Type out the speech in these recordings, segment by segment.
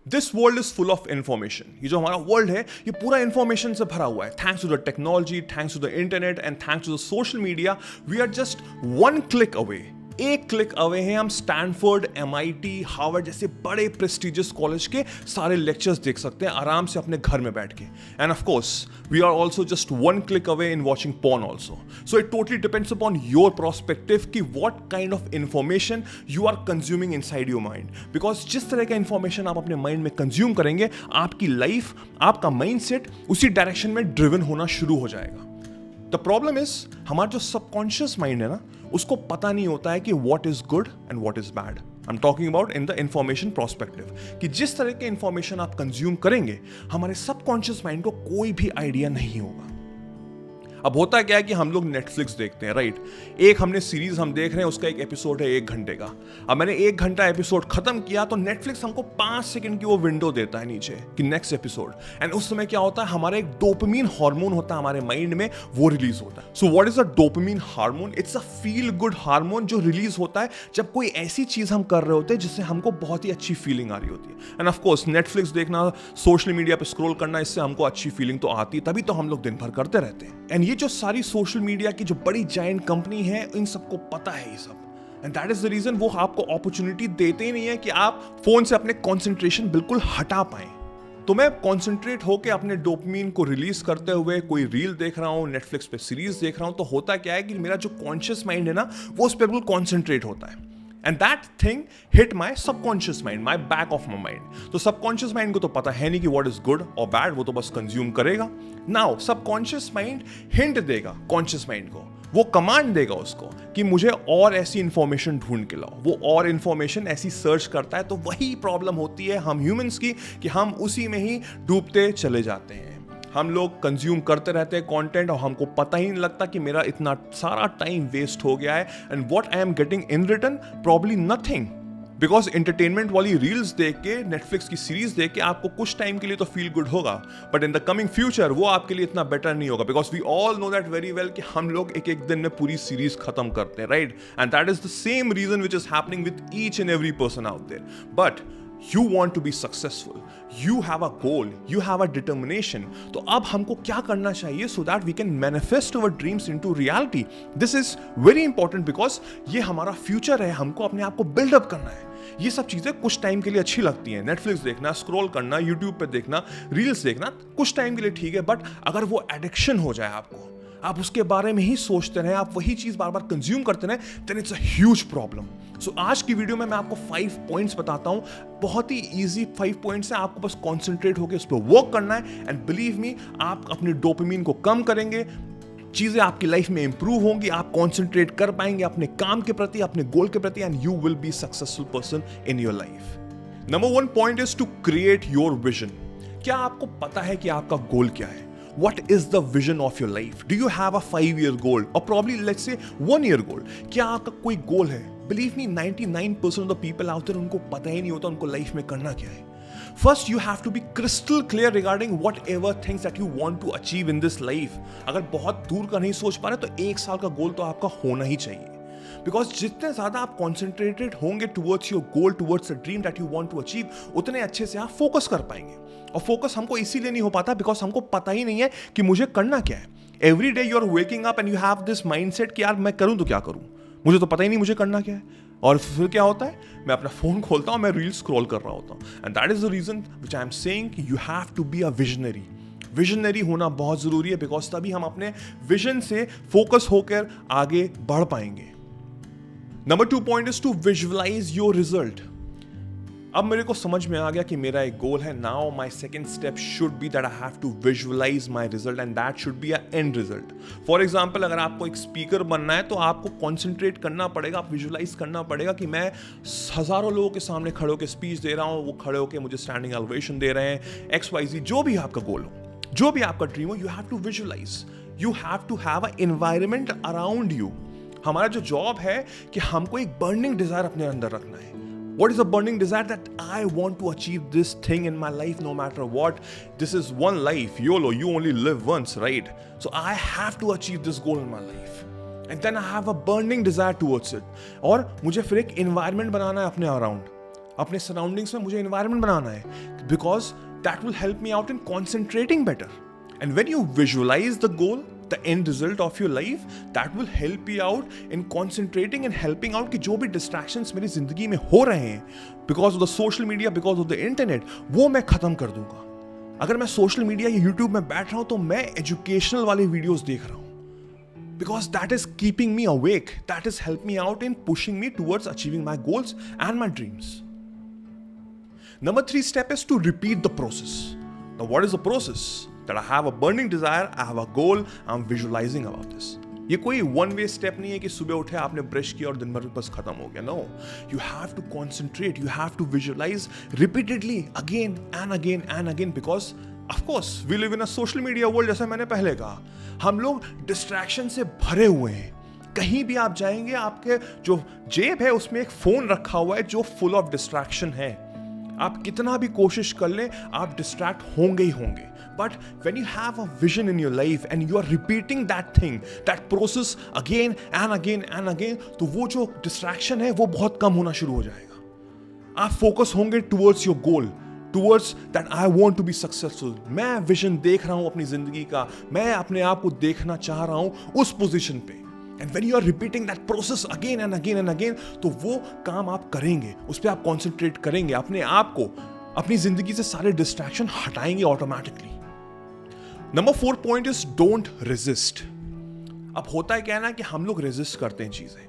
This world is full of information. ये जो हमारा वर्ल्ड है ये पूरा इंफॉर्मेशन से भरा हुआ है। Thanks to the technology, thanks to the internet and thanks to the social media, we are just one click away, एक क्लिक अवे हैं हम स्टैनफोर्ड, MIT, हार्वर्ड जैसे बड़े प्रेस्टिजियस कॉलेज के सारे लेक्चर्स देख सकते हैं आराम से अपने घर में बैठ के। And of course we are also just one click away in watching porn also. So it totally depends upon your prospective कि what kind of information you are consuming inside your mind. Because जिस तरह का information आप अपने mind में consume करेंगे, आपकी life, आपका माइंड सेट उसी डायरेक्शन में ड्रिवन होना शुरू हो जाएगा। द प्रॉब्लम इज हमारा जो सबकॉन्शियस माइंड है ना, उसको पता नहीं होता है कि what is good and what is bad. I am talking about in the information prospective, कि जिस तरह के इंफॉर्मेशन आप कंज्यूम करेंगे हमारे सबकॉन्शियस माइंड को कोई भी आइडिया नहीं होगा। अब होता क्या है कि हम लोग नेटफ्लिक्स देखते हैं, राइट? एक हमने सीरीज हम देख रहे हैं, उसका एक एपिसोड है 1 घंटे का। अब मैंने 1 घंटा एपिसोड खत्म किया तो नेटफ्लिक्स हमको 5 सेकंड की वो विंडो देता है नीचे कि नेक्स्ट एपिसोड। एंड उस समय क्या होता है, हमारा एक डोपामिन हार्मोन होता है हमारे माइंड में, वो रिलीज होता है। So what is a dopamine hormone? It's a feel good hormone जो रिलीज होता है जब कोई ऐसी चीज हम कर रहे होते हैं जिससे हमको बहुत ही अच्छी फीलिंग आ रही होती है। एंड ऑफ कोर्स नेटफ्लिक्स देखना, सोशल मीडिया पे स्क्रॉल करना, इससे हमको अच्छी फीलिंग तो आती है, तभी तो हम लोग दिन भर करते रहते हैं। एंड ये जो सारी सोशल मीडिया की जो बड़ी जायंट कंपनी है, इन सबको पता है ये सब। And that is the reason वो आपको अपॉर्चुनिटी देते ही नहीं है कि आप फोन से अपने कंसंट्रेशन बिल्कुल हटा पाएं। तो मैं कॉन्सेंट्रेट होकर अपने डोपामिन को रिलीज करते हुए कोई रील देख रहा हूं, नेटफ्लिक्स पे सीरीज देख रहा हूं, तो होता क्या है कि मेरा जो कॉन्शियस माइंड है ना, वो उस पर बिल्कुल कॉन्सेंट्रेट होता है। And that thing hit my subconscious mind, my back of my mind. तो सबकॉन्शियस माइंड को तो पता है नहीं कि व्हाट इज गुड और बैड, वो तो बस कंज्यूम करेगा। नाउ सबकॉन्शियस माइंड हिंट देगा कॉन्शियस माइंड को, वो कमांड देगा उसको कि मुझे और ऐसी इंफॉर्मेशन ढूंढ के लाओ। वो और इंफॉर्मेशन ऐसी सर्च करता है। तो वही प्रॉब्लम होती है हम ह्यूमंस की कि हम उसी में ही डूबते चले जाते हैं। हम लोग कंज्यूम करते रहते हैं कंटेंट और हमको पता ही नहीं लगता कि मेरा इतना सारा टाइम वेस्ट हो गया है। And what I am getting in return, probably nothing. Because entertainment वाली रील्स देख के, नेटफ्लिक्स की सीरीज देख के आपको कुछ टाइम के लिए तो फील गुड होगा, but in the coming future वो आपके लिए इतना बेटर नहीं होगा। Because we all know that very well कि हम लोग एक एक दिन में पूरी सीरीज खत्म करते हैं, right? And that is the same reason which is happening with each and every person out there. But you want to be successful, you have a goal, you have a determination. तो अब हमको क्या करना चाहिए so that we can manifest our dreams into reality? This is very important because ये हमारा future है, हमको अपने आप को बिल्डअप करना है। ये सब चीजें कुछ टाइम के लिए अच्छी लगती हैं, नेटफ्लिक्स देखना, स्क्रॉल करना, यूट्यूब पे देखना, रील्स देखना कुछ टाइम के लिए ठीक है, बट अगर वो एडिक्शन हो जाए आपको, आप उसके बारे में ही सोचते रहें, आप वही चीज बार बार कंज्यूम करते रहें, then it's a huge problem. सो आज की वीडियो में मैं आपको 5 पॉइंट्स बताता हूं, बहुत ही इजी 5 पॉइंट्स हैं। आपको बस कॉन्सेंट्रेट होकर उस पर वर्क करना है एंड बिलीव मी, आप अपने डोपामिन को कम करेंगे, चीजें आपकी लाइफ में इंप्रूव होंगी, आप कॉन्सेंट्रेट कर पाएंगे अपने काम के प्रति, अपने गोल के प्रति, and you will be successful person in your life. Number 1 point is to create your vision. क्या आपको पता है कि आपका गोल क्या है? What is the vision of your life? Do you have a 5-year goal or probably let's say 1-year goal? क्या आपका कोई गोल है? Believe me, 99% of the people out there उनको पता ही नहीं होता उनको लाइफ में करना क्या है। First, you have to be crystal clear regarding whatever things that you want to achieve in this life. अगर बहुत दूर का नहीं सोच पा रहे तो 1 साल का गोल तो आपका होना ही चाहिए। बिकॉज जितने ज्यादा आप कॉन्सेंट्रेटेड होंगे towards your goal, towards the dream that you want to achieve, उतने अच्छे से आप फोकस कर पाएंगे। और फोकस हमको इसीलिए नहीं हो पाता बिकॉज हमको पता ही नहीं है कि मुझे करना क्या है। Every day you are waking up and you have this mindset कि यार मैं करूं तो क्या करूं, मुझे तो पता ही नहीं मुझे करना क्या है। और फिर क्या होता है, मैं अपना फोन खोलता हूं, मैं रील स्क्रॉल कर रहा होता हूं। And that is the reason which I am saying कि you have to be a visionary. Visionary होना बहुत जरूरी है बिकॉज तभी हम अपने विजन से फोकस होकर आगे बढ़ पाएंगे। Number 2 point is to visualise your result. अब मेरे को समझ में आ गया कि मेरा एक गोल है। Now my second step should be that I have to visualise my result and that should be a end result. For example, अगर आपको एक स्पीकर बनना है तो आपको कॉन्सेंट्रेट करना पड़ेगा, आप विजुअलाइज करना पड़ेगा कि मैं हजारों लोगों के सामने खड़े होकर स्पीच दे रहा हूँ, वो खड़े होकर मुझे स्टैंडिंग एलिवेशन दे रहे हैं, XYZ, जो भी आपका गोल हो, जो भी आपका ड्रीम हो, you have to visualise, you have to have a environment around you. हमारा जो जॉब है कि हमको एक बर्निंग डिजायर अपने अंदर रखना है। What is a burning desire? That I want to achieve this thing in my life no matter what. This is one life, YOLO, you only live once, right? So I have to achieve this goal in my life. And then I have a burning desire towards it. और मुझे फिर एक environment बनाना है अपने around. अपने surroundings में मुझे environment बनाना है, because that will help me out in concentrating better. And when you visualise the goal, the end result of your life, that will help you out in concentrating and helping out कि जो भी distractions मेरी जिंदगी में हो रहे हैं because of the social media, because of the internet, वो मैं खत्म कर दूंगा. अगर मैं सोशल मीडिया या यूट्यूब में बैठ रहा हूं तो मैं एजुकेशनल वाले वीडियोस देख रहा हूं, because that is keeping me awake, that is helping me out in pushing me towards achieving my goals and my dreams. Number 3 step is to repeat the process. Now what is the process? That I have a burning desire, I have a goal, I'm visualizing about this. ये कोई one way step नहीं है कि सुबह उठे आपने brush किया और दिन भर बस खत्म हो गया. No, you have to concentrate, you have to visualize repeatedly again and again and again, because of course we live in a social media world. जैसा मैंने पहले कहा, हम लोग डिस्ट्रैक्शन से भरे हुए हैं. कहीं भी आप जाएंगे, आपके जो जेब है उसमें एक फोन रखा हुआ है जो फुल ऑफ डिस्ट्रैक्शन है. आप कितना भी कोशिश कर लें, आप डिस्ट्रैक्ट होंगे ही होंगे. But when you have a vision in your life and you are repeating that thing, that process again and again and again, तो वो जो distraction है वो बहुत कम होना शुरू हो जाएगा. आप फोकस होंगे towards your goal, towards that I want to be successful. मैं विजन देख रहा हूँ अपनी जिंदगी का, मैं अपने आप को देखना चाह रहा हूँ उस पोजीशन पे. And when you are repeating that process again and again and again, तो वो काम आप करेंगे, उस पर आप कॉन्सेंट्रेट करेंगे, अपने आप को, अपनी जिंदगी से सारे डिस्ट्रैक्शन हटाएंगे automatically. Number 4 point is don't resist. अब होता है क्या ना कि हम लोग रेजिस्ट करते हैं चीजें,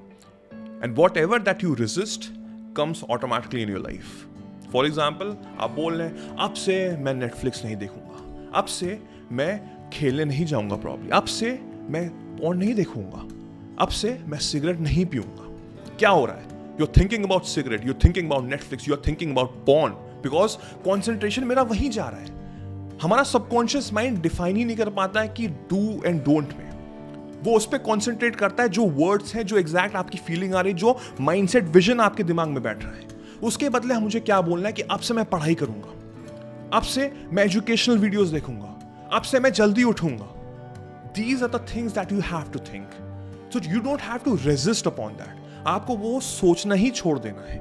and what ever that you resist comes automatically in your life. For example, आप बोल रहे हैं अब से मैं नेटफ्लिक्स नहीं देखूंगा, अब से मैं खेलने नहीं जाऊंगा, प्रॉब्लम अब से मैं पॉर्न नहीं देखूंगा, अब से मैं सिगरेट नहीं पीऊंगा. क्या हो रहा है? You are thinking about cigarette, you are thinking about Netflix, you are thinking about porn, because concentration मेरा वहीं जा रहा है. हमारा सबकॉन्शियस माइंड डिफाइन ही नहीं कर पाता है कि डू एंड डोंट में. वो उस पर कॉन्सेंट्रेट करता है जो वर्ड्स हैं, जो एग्जैक्ट आपकी फीलिंग आ रही है, जो माइंडसेट विजन आपके दिमाग में बैठ रहा है. उसके बदले मुझे क्या बोलना है कि अब से मैं पढ़ाई करूंगा, अब से मैं एजुकेशनल वीडियोस देखूंगा, अब से मैं जल्दी उठूंगा. These are the things that you have to think. So you don't have to resist upon that. आपको वो सोचना ही छोड़ देना है,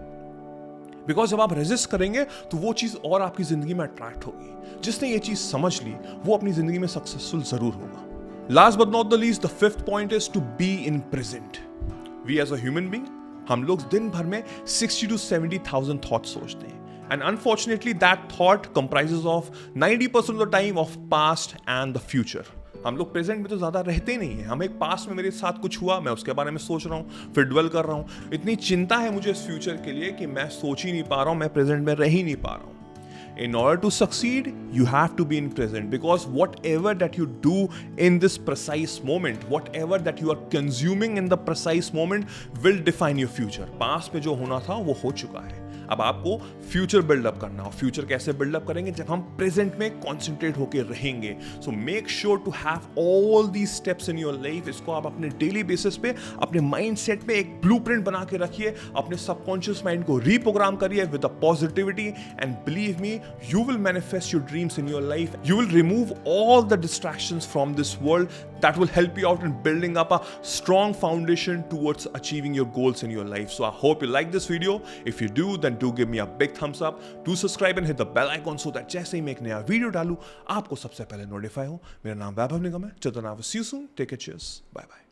बिकॉज जब आप रेजिस्ट करेंगे तो वो चीज और आपकी जिंदगी में अट्रैक्ट होगी. जिसने ये चीज समझ ली वो अपनी जिंदगी में सक्सेसफुल जरूर होगा. Last but not the least, the 5th point is to be in present. We as a human being, हम लोग दिन भर में 60 to 70,000 थॉट्स सोचते हैं, and unfortunately that thought comprises of 90% of the time of past and the future. हम लोग present में तो ज्यादा रहते नहीं है. हम एक पास्ट में मेरे साथ कुछ हुआ, मैं उसके बारे में सोच रहा हूँ, फिर ड्वेल कर रहा हूँ. इतनी चिंता है मुझे इस फ्यूचर के लिए कि मैं सोच ही नहीं पा रहा हूँ, मैं प्रेजेंट में रह ही नहीं पा रहा हूँ. In order to succeed, you have to be in present, because whatever that you do in this precise moment, whatever that you are consuming in the precise moment will define your future. Past में जो होना था वो हो चुका है. अब आपको फ्यूचर बिल्डअप करना हो. फ्यूचर कैसे बिल्डअप करेंगे? जब हम प्रेजेंट में कॉन्सेंट्रेट होकर रहेंगे. So make sure to have all these steps in your life. इसको आप अपने डेली बेसिस पे अपने माइंड सेट में एक ब्लूप्रिंट बना के रखिए. अपने सबकॉन्शियस माइंड को रीप्रोग्राम करिए with a positivity, and believe me, you will manifest your dreams in your life. You will remove all the distractions from this world. That will help you out in building up a strong foundation towards achieving your goals in your life. So I hope you like this video. If you do, then do give me a big thumbs up. Do subscribe and hit the bell icon so that जैसे ही मैं एक नया video डालूं आपको सबसे पहले notify हो. मेरा नाम वैभव निगम है. चलो, I will see you soon. Take care. Cheers. Bye bye.